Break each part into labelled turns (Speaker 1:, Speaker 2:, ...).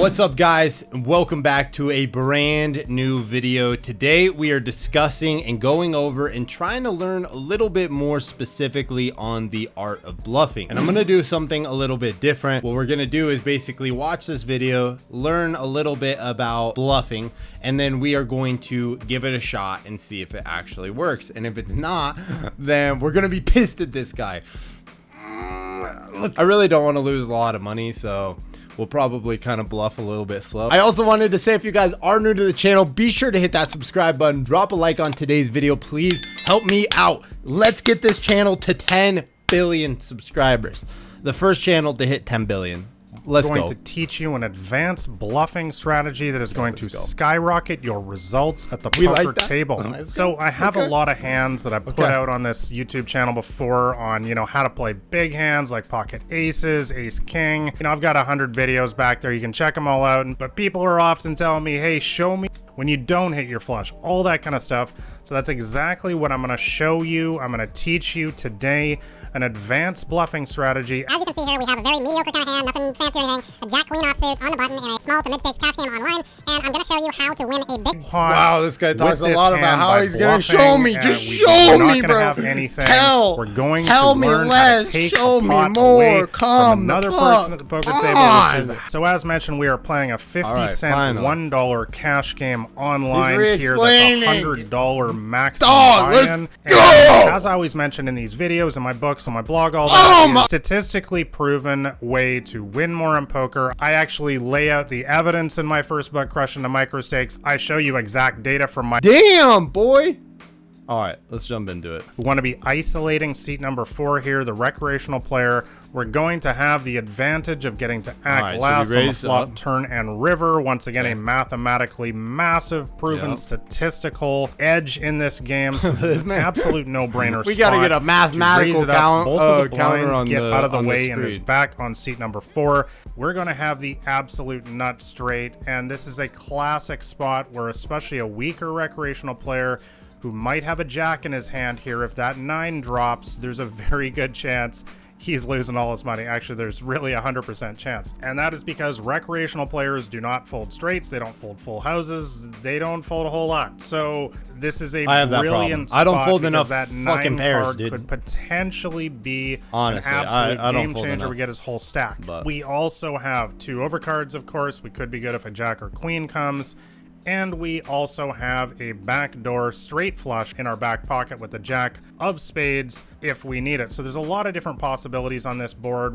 Speaker 1: What's up, guys, and welcome back to a brand new video. Today we are discussing and going over and trying to learn a little bit more specifically on the art of bluffing, and I'm gonna do something a little bit different. What we're gonna do is basically watch this video, learn a little bit about bluffing, and then we are going to give it a shot and see if it actually works. And if it's not, then we're gonna be pissed at this guy. Look, I really don't want to lose a lot of money, so we'll probably kind of bluff a little bit slow. I also wanted to say, if you guys are new to the channel, be sure to hit that subscribe button, drop a like on today's video. Please help me out. Let's get this channel to 10 billion subscribers. The first channel to hit 10 billion. Let's go.
Speaker 2: I'm going to teach you an advanced bluffing strategy that is going to skyrocket your results at the poker table. So I have a lot of hands that I've put out on this YouTube channel before on, how to play big hands like pocket aces, ace king. I've got 100 videos back there. You can check them all out. But people are often telling me, hey, show me when you don't hit your flush, all that kind of stuff. So that's exactly what I'm going to show you. I'm going to teach you today an advanced bluffing strategy.
Speaker 3: As you can see here, we have a very mediocre kind of hand, nothing fancy or anything, a jack queen offsuit on the button in a small to mid-stakes cash game online, and I'm going to show you how to win a big...
Speaker 1: Wow, this guy talks a lot about how he's going to show me. Just show me, bro.
Speaker 2: We're going to learn how to take a pot away from another person at the poker table. So as mentioned, we are playing a 50-cent $1 cash game online here. That's a $100 maximum buy-in. As I always mentioned in these videos, in my books, on my blog, all that, statistically proven way to win more in poker. I actually lay out the evidence in my first book, Crushing the Micro Stakes. I show you exact data from my...
Speaker 1: Damn, boy! All right, let's jump into it.
Speaker 2: We want to be isolating seat number 4 here, the recreational player. We're going to have the advantage of getting to act last on the flop, turn, and river. Once again, a mathematically massive, proven statistical edge in this game. So this is an absolute no-brainer.
Speaker 1: We got to get a mathematical counter on
Speaker 2: get out of the way, and is back on seat number 4. We're going to have the absolute nut straight, and this is a classic spot where especially a weaker recreational player who might have a jack in his hand here, if that 9 drops, there's a very good chance he's losing all his money. Actually, there's really 100% chance. And that is because recreational players do not fold straights, they don't fold full houses, they don't fold a whole lot. So this is a brilliant spot.
Speaker 1: I don't fold enough
Speaker 2: that
Speaker 1: fucking pairs, dude.
Speaker 2: Could potentially be
Speaker 1: honestly
Speaker 2: an absolute
Speaker 1: I don't
Speaker 2: game
Speaker 1: fold
Speaker 2: changer.
Speaker 1: enough.
Speaker 2: We get his whole stack.
Speaker 1: But
Speaker 2: we also have 2 overcards, of course. We could be good if a jack or queen comes. And we also have a backdoor straight flush in our back pocket with the jack of spades if we need it. So there's a lot of different possibilities on this board.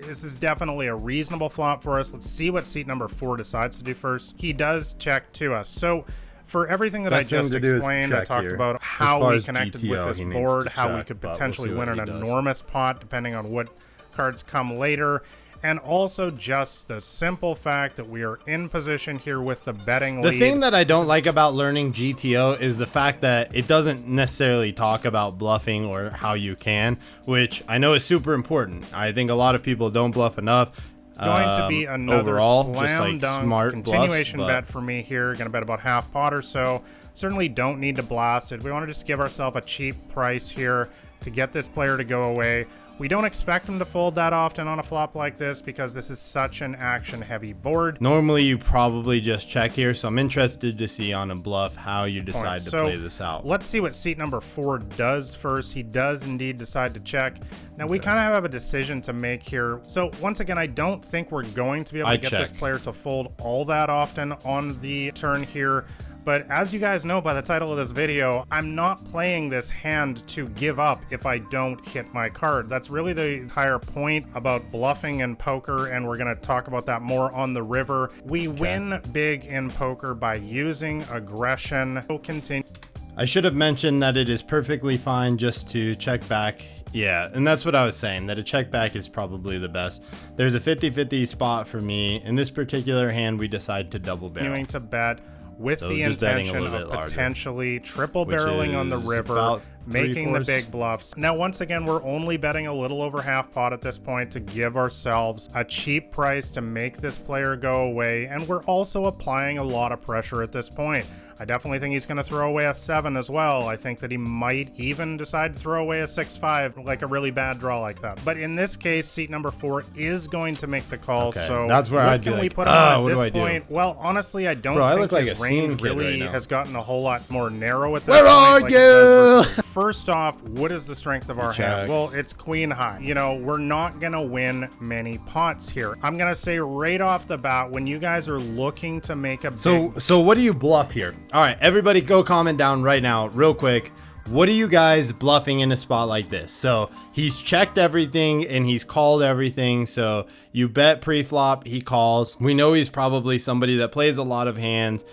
Speaker 2: This is definitely a reasonable flop for us. Let's see what seat number 4 decides to do first. He does check to us. So for everything that I just explained, I talked about how we connected with this board, how we could potentially win an enormous pot depending on what cards come later. And also just the simple fact that we are in position here with the betting lead.
Speaker 1: The thing that I don't like about learning GTO is the fact that it doesn't necessarily talk about bluffing or how you can, which I know is super important. I think a lot of people don't bluff enough.
Speaker 2: Going to be another
Speaker 1: overall,
Speaker 2: slam
Speaker 1: just like
Speaker 2: dunk
Speaker 1: smart
Speaker 2: continuation
Speaker 1: bluffs,
Speaker 2: bet for me here. Going to bet about half pot or so. Certainly don't need to blast it. We want to just give ourselves a cheap price here to get this player to go away. We don't expect him to fold that often on a flop like this because this is such an action-heavy board.
Speaker 1: Normally, you probably just check here, so I'm interested to see on a bluff how you decide to play this out.
Speaker 2: Let's see what seat number 4 does first. He does indeed decide to check. Now, we kind of have a decision to make here. So, once again, I don't think we're going to be able to get this player to fold all that often on the turn here. But as you guys know by the title of this video, I'm not playing this hand to give up if I don't hit my card. That's really the entire point about bluffing in poker, and we're going to talk about that more on the river. We win big in poker by using aggression. We'll continue.
Speaker 1: I should have mentioned that it is perfectly fine just to check back. Yeah, and that's what I was saying, that a check back is probably the best. There's a 50-50 spot for me. In this particular hand, we decide to double barrel.
Speaker 2: Continuing to bet with the intention of potentially triple barreling on the river, making the big bluffs. Now, once again, we're only betting a little over half pot at this point to give ourselves a cheap price to make this player go away, and we're also applying a lot of pressure at this point. I definitely think he's going to throw away a 7 as well. I think that he might even decide to throw away a 6-5, like a really bad draw like that. But in this case, seat number 4 is going to make the call.
Speaker 1: Okay,
Speaker 2: so
Speaker 1: that's where I'd be
Speaker 2: can we
Speaker 1: like,
Speaker 2: put him on
Speaker 1: what
Speaker 2: at
Speaker 1: do
Speaker 2: this
Speaker 1: I do?
Speaker 2: point? Well, honestly, I don't
Speaker 1: Bro, I
Speaker 2: think
Speaker 1: look like
Speaker 2: his
Speaker 1: a scene
Speaker 2: range
Speaker 1: kid
Speaker 2: really
Speaker 1: right now.
Speaker 2: has gotten a whole lot more narrow at this
Speaker 1: Where
Speaker 2: point.
Speaker 1: are
Speaker 2: like it does
Speaker 1: you?
Speaker 2: versus- First off, what is the strength of our hand?
Speaker 1: checks.
Speaker 2: Well, it's queen high. You know, we're not gonna win many pots here. I'm gonna say right off the bat, when you guys are looking to make a big...
Speaker 1: So what do you bluff here? All right, everybody go comment down right now real quick. What are you guys bluffing in a spot like this? So he's checked everything and he's called everything. So you bet pre-flop, he calls. We know he's probably somebody that plays a lot of hands,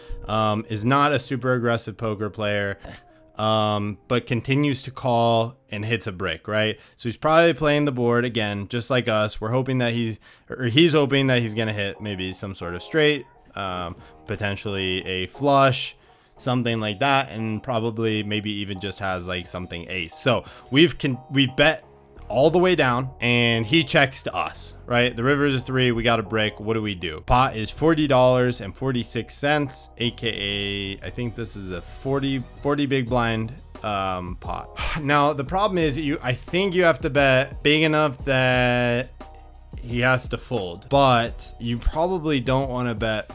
Speaker 1: is not a super aggressive poker player, but continues to call and hits a brick, right? So he's probably playing the board again, just like us. We're hoping that he's hoping that he's gonna hit maybe some sort of straight, potentially a flush, something like that, and probably maybe even just has like something ace. So we bet all the way down and he checks to us, right? The river is a 3, we got a brick. What do? Pot is $40.46, aka I think this is a 40 big blind pot. Now the problem is I think you have to bet big enough that he has to fold, but you probably don't want to bet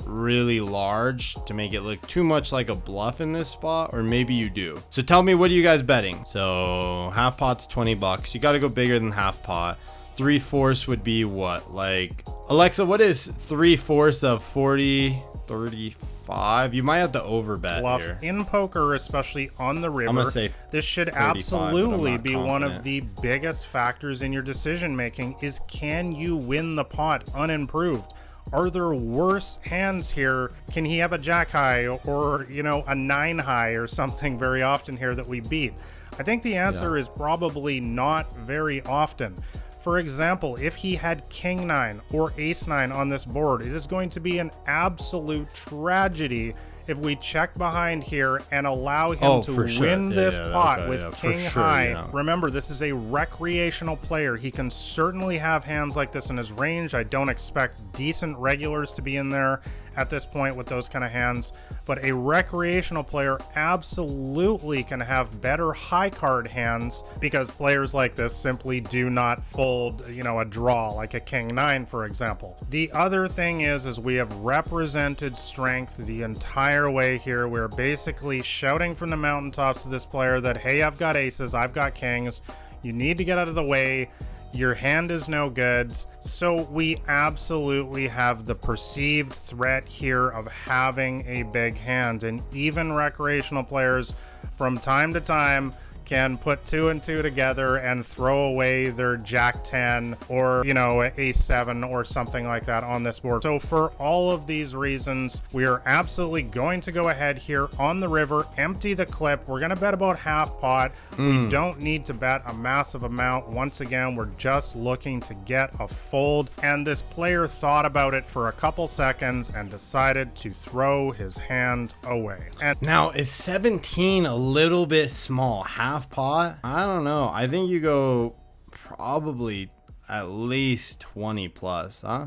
Speaker 1: really large to make it look too much like a bluff in this spot, or maybe you do. So tell me, what are you guys betting? So half pot's $20. You got to go bigger than half pot. 3/4 would be what? Like, Alexa, what is 3/4 of 40? 35? You might have to overbet
Speaker 2: Bluff
Speaker 1: here.
Speaker 2: in poker, especially on the river.
Speaker 1: I'm gonna say
Speaker 2: this should
Speaker 1: 35, but I'm
Speaker 2: absolutely
Speaker 1: not
Speaker 2: be one of
Speaker 1: confident.
Speaker 2: the biggest factors in your decision making is, can you win the pot unimproved? Are there worse hands here? Can he have a jack high or, you know, a 9 high or something very often here that we beat? I think the answer is probably not very often. For example, if he had king 9 or ace 9 on this board, it is going to be an absolute tragedy if we check behind here and allow him to
Speaker 1: for sure.
Speaker 2: win
Speaker 1: Yeah,
Speaker 2: this
Speaker 1: yeah,
Speaker 2: pot
Speaker 1: okay,
Speaker 2: with
Speaker 1: yeah, for
Speaker 2: king
Speaker 1: sure,
Speaker 2: high.
Speaker 1: yeah.
Speaker 2: Remember, this is a recreational player. He can certainly have hands like this in his range. I don't expect decent regulars to be in there at this point with those kind of hands, but a recreational player absolutely can have better high card hands, because players like this simply do not fold, you know, a draw like a king 9, for example. The other thing is we have represented strength the entire way here. We're basically shouting from the mountaintops to this player that, hey, I've got aces, I've got kings, you need to get out of the way, your hand is no good. So we absolutely have the perceived threat here of having a big hand, and even recreational players from time to time can put 2 and 2 together and throw away their jack 10 or, you know, ace 7 or something like that on this board. So for all of these reasons, we are absolutely going to go ahead here on the river, empty the clip. We're going to bet about half pot. We don't need to bet a massive amount. Once again, we're just looking to get a fold. And this player thought about it for a couple seconds and decided to throw his hand away. And
Speaker 1: Now, is 17 a little bit small? Half pot? I don't know. I think you go probably at least 20 plus, huh?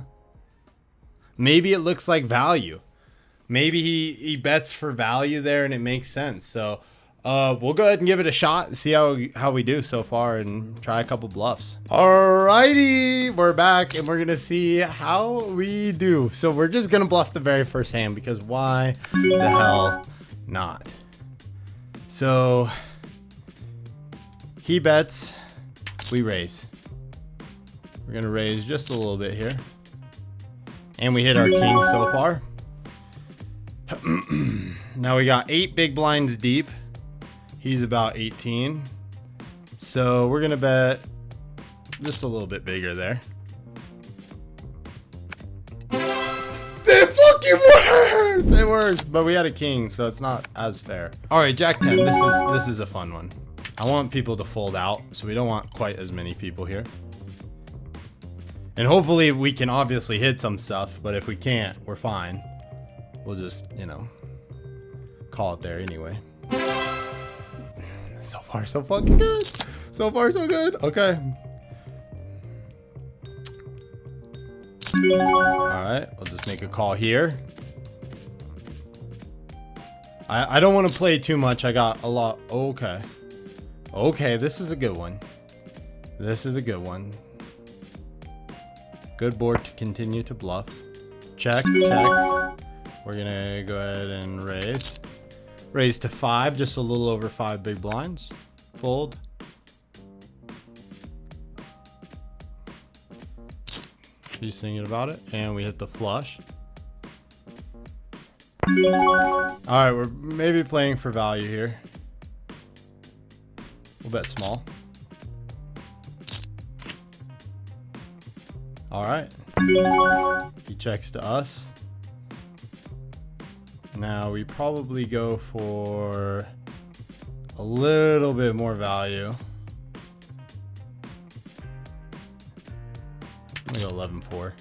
Speaker 1: Maybe it looks like value. Maybe he bets for value there and it makes sense. So we'll go ahead and give it a shot and see how we do so far and try a couple bluffs. Alrighty, we're back and we're gonna see how we do. So we're just gonna bluff the very first hand, because why the hell not? So he bets, we raise. We're gonna raise just a little bit here. And we hit our king so far. Now we got 8 big blinds deep. He's about 18. So we're gonna bet just a little bit bigger there. It fucking works! It works, but we had a king, so it's not as fair. All right, Jack 10, this is a fun one. I want people to fold out, so we don't want quite as many people here. And hopefully we can obviously hit some stuff, but if we can't, we're fine. We'll just, you know, call it there anyway. So far, so fucking good. So far, so good. Okay. All right, we'll just make a call here. I don't want to play too much. I got a lot. Okay. Okay, this is a good one. This is a good one. Good board to continue to bluff. Check, check. We're gonna go ahead and raise. Raise to 5, just a little over 5 big blinds. Fold. He's thinking about it, and we hit the flush. Alright, we're maybe playing for value here. We'll bet small. Alright. He checks to us. Now we probably go for a little bit more value. I'm gonna go 11-4.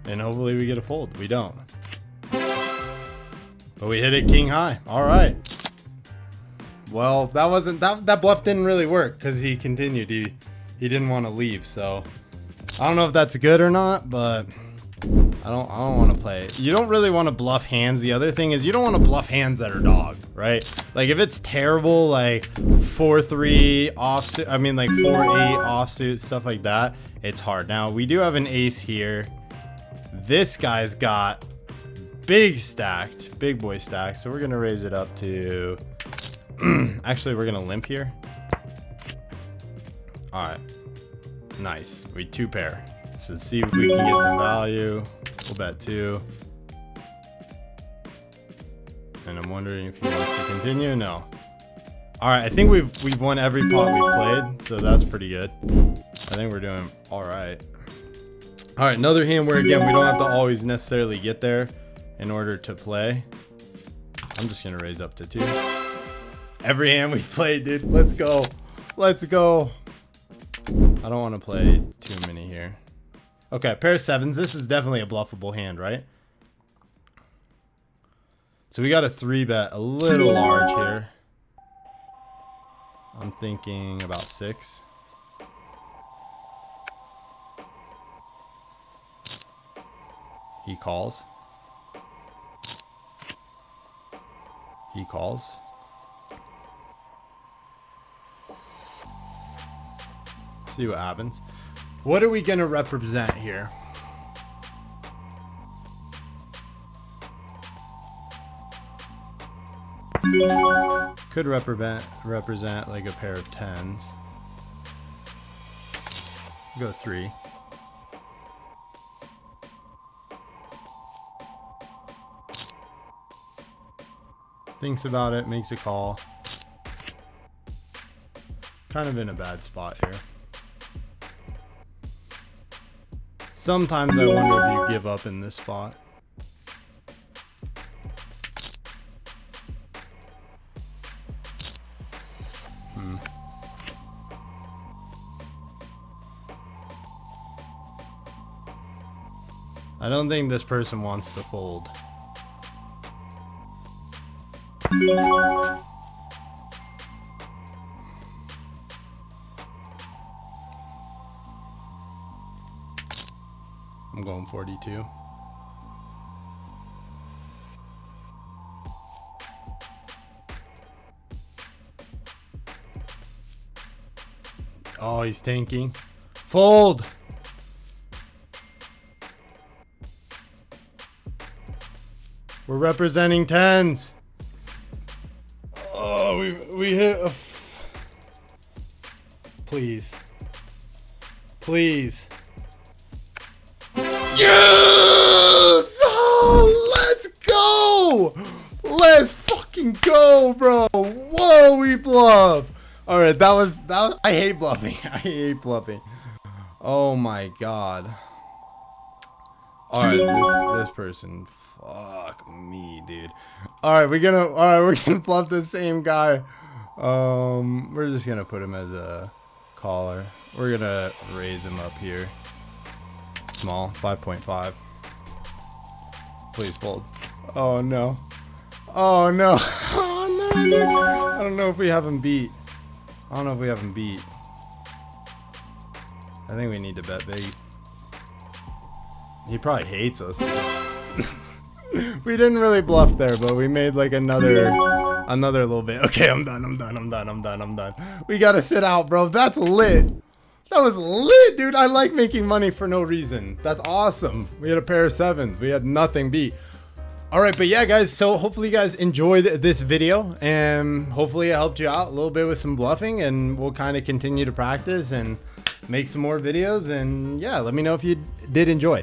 Speaker 1: And hopefully we get a fold. We don't. But we hit it king high. Alright. Well, that bluff didn't really work because he continued. He didn't want to leave, so I don't know if that's good or not, but I don't want to play it. You don't really want to bluff hands. The other thing is you don't want to bluff hands that are dog, right? Like if it's terrible, like 4-3 offsuit, I mean like 4-8 offsuit, stuff like that, it's hard. Now we do have an ace here. This guy's got big boy stacked, so we're gonna raise it up to actually we're gonna limp here. All right, nice. We 2-pair, so see if we can get some value. We'll bet 2, and I'm wondering if he wants to continue. No. All right, I think we've won every pot we've played, so that's pretty good. I think we're doing all right. All right, another hand where again we don't have to always necessarily get there in order to play. I'm just gonna raise up to 2. Every hand we played, dude. Let's go. Let's go. I don't want to play too many here. Okay, pair of 7s. This is definitely a bluffable hand, right? So we got a 3-bet, a little large here. I'm thinking about 6. He calls. He calls. See what happens. What are we gonna represent here? Could represent like a pair of 10s. Go 3. Thinks about it, makes a call. Kind of in a bad spot here. Sometimes I wonder if you give up in this spot. I don't think this person wants to fold. I'm going 42. Oh, he's tanking. Fold! We're representing 10s. Oh, we hit a please. Please. Yes! Oh, let's go! Let's fucking go, bro. Whoa, we bluff. All right, that was I hate bluffing. I hate bluffing. Oh my god. All right, this person, fuck me, dude. All right, we're gonna bluff the same guy. We're just gonna put him as a caller. We're gonna raise him up here. Small, 5.5. Please fold. Oh no. Oh no. Oh no, dude. I don't know if we have him beat. I think we need to bet big. He probably hates us. We didn't really bluff there, but we made like another little bit. Okay, I'm done. We gotta sit out, bro. That's lit. That was lit, dude. I like making money for no reason. That's awesome. We had a pair of sevens. We had nothing beat. All right, but yeah, guys, so hopefully you guys enjoyed this video, and hopefully it helped you out a little bit with some bluffing, and we'll kind of continue to practice and make some more videos. And yeah, let me know if you did enjoy.